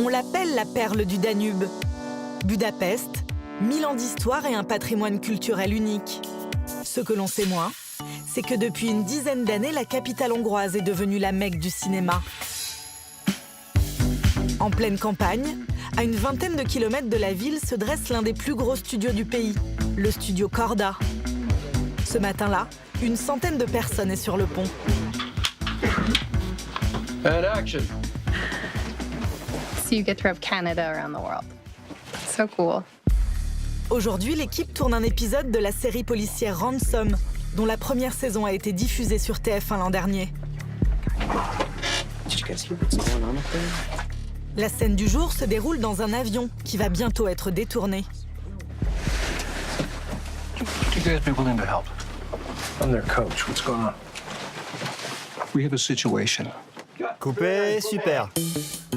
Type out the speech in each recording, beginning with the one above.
On l'appelle la perle du Danube. Budapest, 1000 ans d'histoire et un patrimoine culturel unique. Ce que l'on sait moins, c'est que depuis une dizaine d'années, la capitale hongroise est devenue la Mecque du cinéma. En pleine campagne, à une vingtaine de kilomètres de la ville se dresse l'un des plus gros studios du pays, le studio Korda. Ce matin-là, une centaine de personnes est sur le pont. And action. So you get to have Canada around the world. So cool. Aujourd'hui, l'équipe tourne un épisode de la série policière Ransom, dont la première saison a été diffusée sur TF1 l'an dernier. La scène du jour se déroule dans un avion qui va bientôt être détourné. You guys be willing to help? I'm their coach. What's going on? We have a situation. Coupé, super.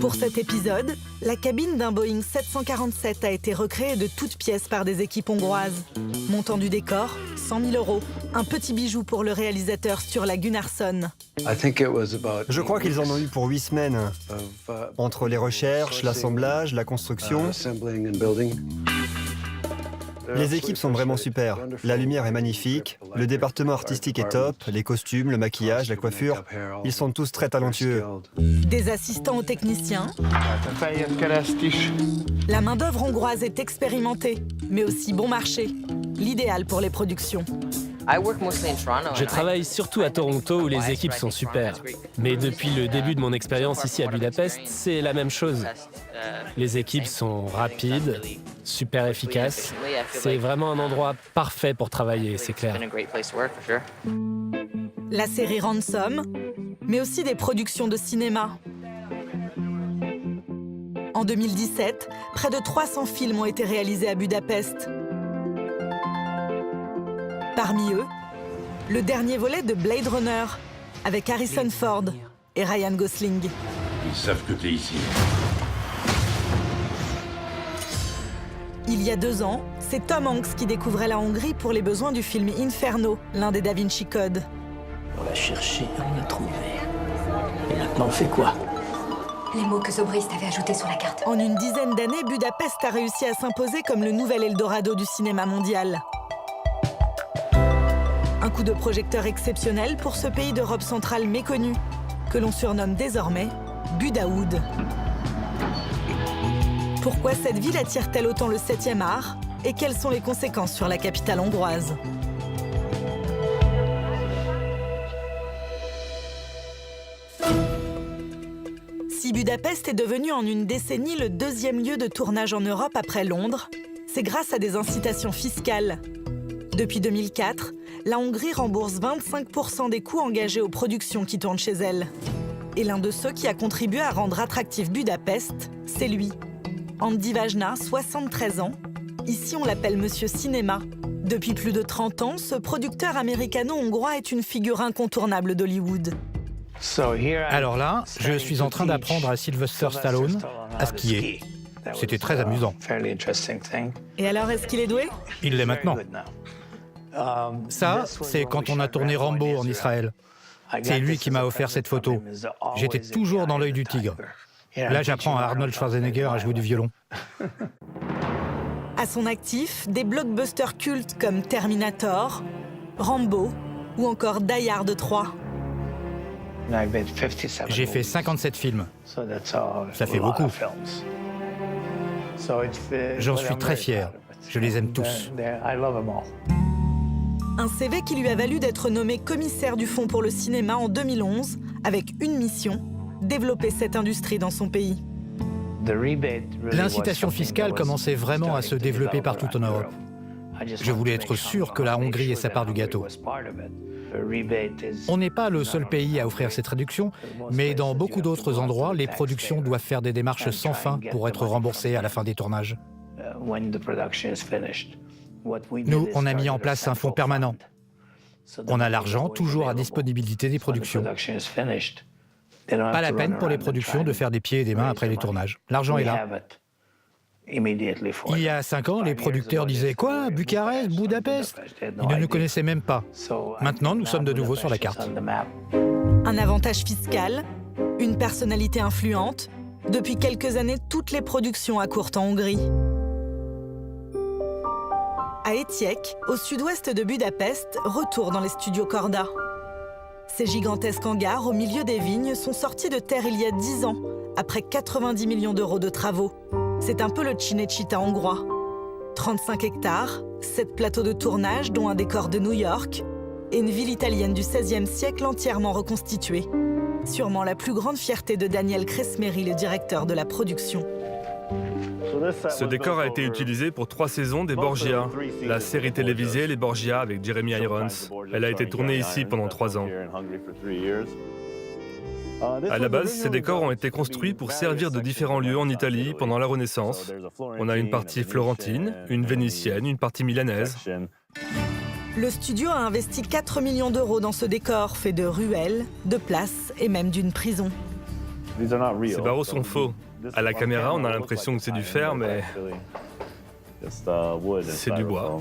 Pour cet épisode, la cabine d'un Boeing 747 a été recréée de toutes pièces par des équipes hongroises. Montant du décor, 100 000 €. Un petit bijou pour le réalisateur Sturla Gunnarsson. Je crois qu'ils en ont eu pour 8 semaines. Entre les recherches, l'assemblage, la construction. Les équipes sont vraiment super. La lumière est magnifique, le département artistique est top, les costumes, le maquillage, la coiffure, ils sont tous très talentueux. Des assistants aux techniciens. La main-d'œuvre hongroise est expérimentée, mais aussi bon marché. L'idéal pour les productions. Je travaille surtout à Toronto où les équipes sont super. Mais depuis le début de mon expérience ici à Budapest, c'est la même chose. Les équipes sont rapides, super efficaces. C'est vraiment un endroit parfait pour travailler, c'est clair. La série Ransom, mais aussi des productions de cinéma. En 2017, près de 300 films ont été réalisés à Budapest. Parmi eux, le dernier volet de Blade Runner, avec Harrison Ford et Ryan Gosling. Ils savent que t'es ici. Il y a 2 ans, c'est Tom Hanks qui découvrait la Hongrie pour les besoins du film Inferno, l'un des Da Vinci Code. On l'a cherché, on l'a trouvé. Et maintenant, on fait quoi? Les mots que Zobrist avait ajoutés sur la carte. En une dizaine d'années, Budapest a réussi à s'imposer comme le nouvel Eldorado du cinéma mondial. Un coup de projecteur exceptionnel pour ce pays d'Europe centrale méconnu, que l'on surnomme désormais Budaoud. Pourquoi cette ville attire-t-elle autant le 7e art et quelles sont les conséquences sur la capitale hongroise? Si Budapest est devenu en une décennie le 2e lieu de tournage en Europe après Londres, c'est grâce à des incitations fiscales. Depuis 2004, la Hongrie rembourse 25% des coûts engagés aux productions qui tournent chez elle. Et l'un de ceux qui a contribué à rendre attractif Budapest, c'est lui. Andy Vajna, 73 ans. Ici, on l'appelle Monsieur Cinéma. Depuis plus de 30 ans, ce producteur américano-hongrois est une figure incontournable d'Hollywood. Alors là, je suis en train d'apprendre à Sylvester Stallone à skier. C'était très amusant. Et alors, est-ce qu'il est doué? Il l'est maintenant. Ça, c'est quand on a tourné Rambo en Israël. C'est lui qui m'a offert cette photo. J'étais toujours dans l'œil du tigre. Là, j'apprends à Arnold Schwarzenegger à jouer du violon. À son actif, des blockbusters cultes comme Terminator, Rambo ou encore Die Hard 3. J'ai fait 57 films. Ça fait beaucoup. J'en suis très fier. Je les aime tous. Un CV qui lui a valu d'être nommé commissaire du Fonds pour le cinéma en 2011, avec une mission, développer cette industrie dans son pays. L'incitation fiscale commençait vraiment à se développer partout en Europe. Je voulais être sûr que la Hongrie ait sa part du gâteau. On n'est pas le seul pays à offrir cette réduction, mais dans beaucoup d'autres endroits, les productions doivent faire des démarches sans fin pour être remboursées à la fin des tournages. Nous, on a mis en place un fonds permanent. On a l'argent toujours à disponibilité des productions. Pas la peine pour les productions de faire des pieds et des mains après les tournages. L'argent est là. Il y a 5 ans, les producteurs disaient « Quoi? Bucarest? Budapest ?» Ils ne nous connaissaient même pas. Maintenant, nous sommes de nouveau sur la carte. Un avantage fiscal, une personnalité influente, Depuis quelques années, toutes les productions accourent en Hongrie. À Etiek, au sud-ouest de Budapest, retour dans les studios Korda. Ces gigantesques hangars au milieu des vignes sont sortis de terre il y a 10 ans, après 90 millions d'euros de travaux. C'est un peu le Cinecittà hongrois. 35 hectares, 7 plateaux de tournage dont un décor de New York et une ville italienne du XVIe siècle entièrement reconstituée. Sûrement la plus grande fierté de Daniel Cresmeri, le directeur de la production. Ce décor a été utilisé pour 3 saisons des Borgia, la série télévisée Les Borgia avec Jeremy Irons. Elle a été tournée ici pendant 3 ans. À la base, ces décors ont été construits pour servir de différents lieux en Italie pendant la Renaissance. On a une partie florentine, une vénitienne, une partie milanaise. Le studio a investi 4 millions d'euros dans ce décor fait de ruelles, de places et même d'une prison. Ces barreaux sont faux. À la caméra, on a l'impression que c'est du fer, mais c'est du bois.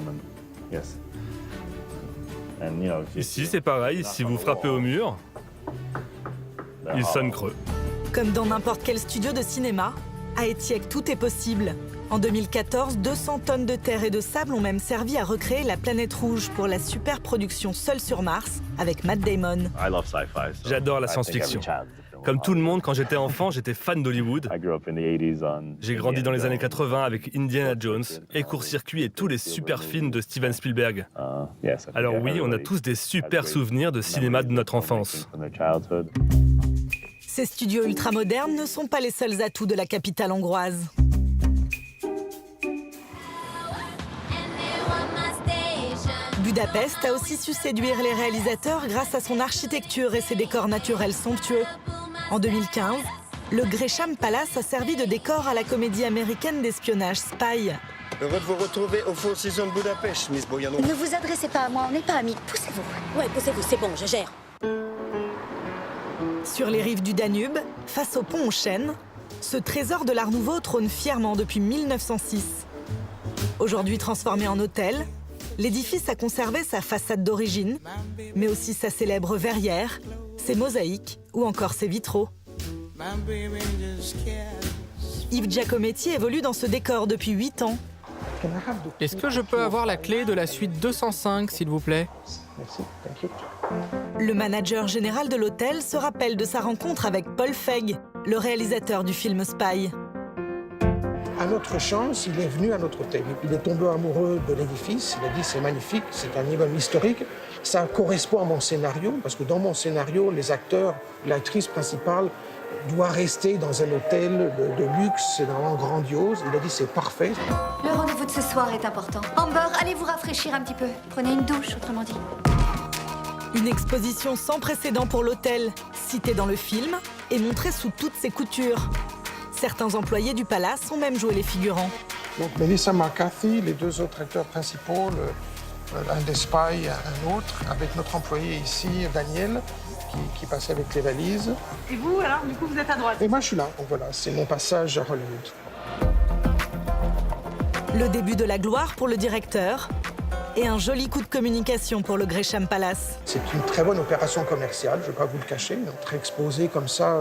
Ici, c'est pareil. Si vous frappez au mur, il sonne creux. Comme dans n'importe quel studio de cinéma, à Etiek, tout est possible. En 2014, 200 tonnes de terre et de sable ont même servi à recréer la planète rouge pour la super production Seul sur Mars avec Matt Damon. J'adore la science-fiction. Comme tout le monde, quand j'étais enfant, j'étais fan d'Hollywood. J'ai grandi dans les années 80 avec Indiana Jones, et Court-Circuit et tous les super films de Steven Spielberg. Alors oui, on a tous des super souvenirs de cinéma de notre enfance. Ces studios ultramodernes ne sont pas les seuls atouts de la capitale hongroise. Budapest a aussi su séduire les réalisateurs grâce à son architecture et ses décors naturels somptueux. En 2015, le Gresham Palace a servi de décor à la comédie américaine d'espionnage Spy. Heureux de vous retrouver au Four Seasons Budapest, Miss Boyano. Ne vous adressez pas à moi, on n'est pas amis. Poussez-vous. Ouais, poussez-vous, c'est bon, je gère. Sur les rives du Danube, face au pont aux chênes, ce trésor de l'Art Nouveau trône fièrement depuis 1906. Aujourd'hui transformé en hôtel, l'édifice a conservé sa façade d'origine, mais aussi sa célèbre verrière, ses mosaïques ou encore ses vitraux. Yves Giacometti évolue dans ce décor depuis 8 ans. Est-ce que je peux avoir la clé de la suite 205, s'il vous plaît? Le manager général de l'hôtel se rappelle de sa rencontre avec Paul Feig, le réalisateur du film Spy. À notre chance, il est venu à notre hôtel. Il est tombé amoureux de l'édifice. Il a dit c'est magnifique, c'est un immeuble historique. Ça correspond à mon scénario, parce que dans mon scénario, les acteurs, l'actrice principale doit rester dans un hôtel de luxe, c'est vraiment grandiose. Il a dit c'est parfait. Le rendez-vous de ce soir est important. Amber, allez vous rafraîchir un petit peu. Prenez une douche, autrement dit. Une exposition sans précédent pour l'hôtel, citée dans le film et montrée sous toutes ses coutures. Certains employés du palace ont même joué les figurants. Donc Melissa McCarthy, les 2 autres acteurs principaux, un des Spy, un autre, avec notre employé ici, Daniel, qui passait avec les valises. Et vous, alors, du coup, vous êtes à droite? Et moi, je suis là. Donc voilà, c'est mon passage à Hollywood. Le début de la gloire pour le directeur et un joli coup de communication pour le Gresham Palace. C'est une très bonne opération commerciale, je ne vais pas vous le cacher. Être exposé comme ça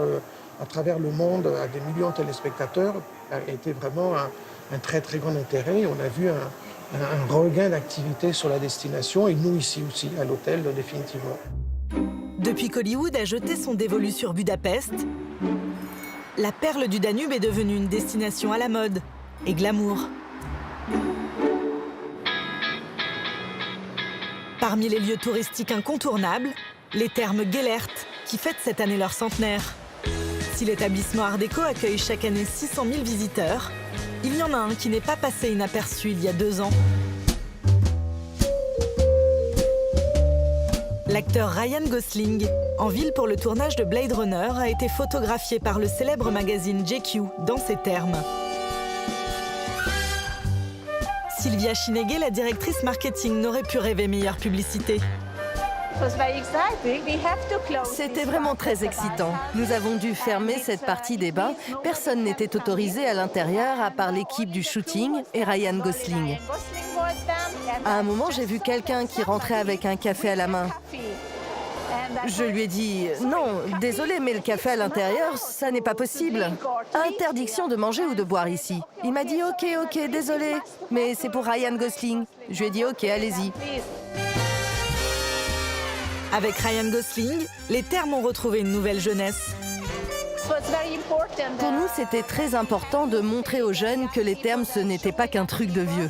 à travers le monde à des millions de téléspectateurs a été vraiment un très très grand intérêt. On a vu un regain d'activité sur la destination et nous ici aussi, à l'hôtel, définitivement. Depuis qu'Hollywood a jeté son dévolu sur Budapest, la perle du Danube est devenue une destination à la mode et glamour. Parmi les lieux touristiques incontournables, les thermes Gellert, qui fêtent cette année leur centenaire. Si l'établissement Art déco accueille chaque année 600 000 visiteurs, il y en a un qui n'est pas passé inaperçu il y a 2 ans. L'acteur Ryan Gosling, en ville pour le tournage de Blade Runner, a été photographié par le célèbre magazine GQ dans ces termes. Sylvia Chineghe, la directrice marketing, n'aurait pu rêver meilleure publicité. C'était vraiment très excitant. Nous avons dû fermer cette partie des bains. Personne n'était autorisé à l'intérieur à part l'équipe du shooting et Ryan Gosling. À un moment, j'ai vu quelqu'un qui rentrait avec un café à la main. Je lui ai dit « Non, désolé, mais le café à l'intérieur, ça n'est pas possible. Interdiction de manger ou de boire ici. » Il m'a dit « Ok, désolé, mais c'est pour Ryan Gosling. » Je lui ai dit « Ok, allez-y. » Avec Ryan Gosling, les thermes ont retrouvé une nouvelle jeunesse. Pour nous, c'était très important de montrer aux jeunes que les thermes, ce n'était pas qu'un truc de vieux.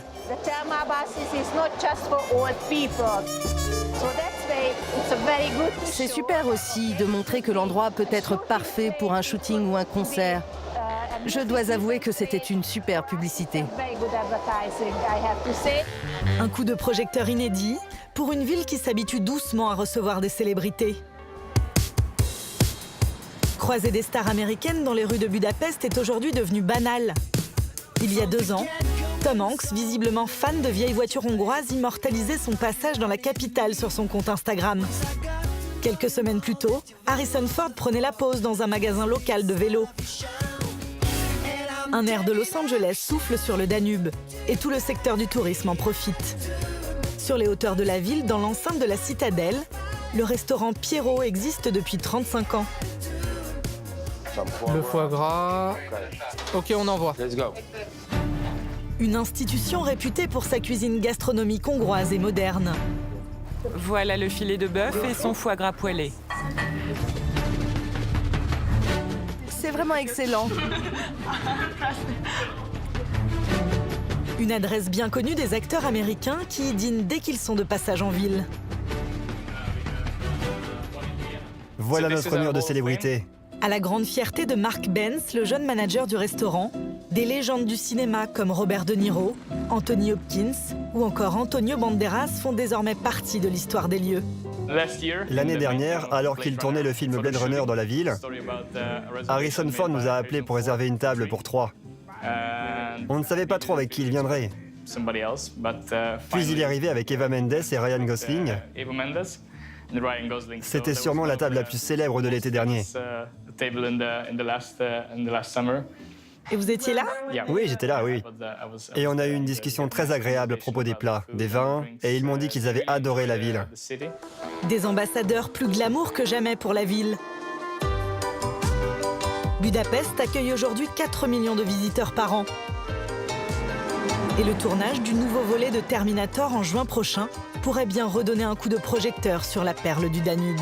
C'est super aussi de montrer que l'endroit peut être parfait pour un shooting ou un concert. Je dois avouer que c'était une super publicité. Un coup de projecteur inédit pour une ville qui s'habitue doucement à recevoir des célébrités. Croiser des stars américaines dans les rues de Budapest est aujourd'hui devenu banal. Il y a 2 ans, Tom Hanks, visiblement fan de vieilles voitures hongroises, immortalisait son passage dans la capitale sur son compte Instagram. Quelques semaines plus tôt, Harrison Ford prenait la pause dans un magasin local de vélos. Un air de Los Angeles souffle sur le Danube et tout le secteur du tourisme en profite. Sur les hauteurs de la ville, dans l'enceinte de la citadelle, le restaurant Pierrot existe depuis 35 ans. Le foie gras. Ok, on envoie. Une institution réputée pour sa cuisine gastronomique hongroise et moderne. Voilà le filet de bœuf et son foie gras poêlé. C'est vraiment excellent. Une adresse bien connue des acteurs américains qui y dînent dès qu'ils sont de passage en ville. Voilà notre mur de célébrités. À la grande fierté de Mark Benz, le jeune manager du restaurant, des légendes du cinéma comme Robert De Niro, Anthony Hopkins ou encore Antonio Banderas font désormais partie de l'histoire des lieux. L'année dernière, alors qu'il tournait le film Blade Runner dans la ville, Harrison Ford nous a appelés pour réserver une table pour 3. On ne savait pas trop avec qui il viendrait. Puis il est arrivé avec Eva Mendes et Ryan Gosling. C'était sûrement la table la plus célèbre de l'été dernier. Et vous étiez là? Oui, j'étais là, oui. Et on a eu une discussion très agréable à propos des plats, des vins, et ils m'ont dit qu'ils avaient adoré la ville. Des ambassadeurs plus glamour que jamais pour la ville. Budapest accueille aujourd'hui 4 millions de visiteurs par an. Et le tournage du nouveau volet de Terminator en juin prochain pourrait bien redonner un coup de projecteur sur la perle du Danube.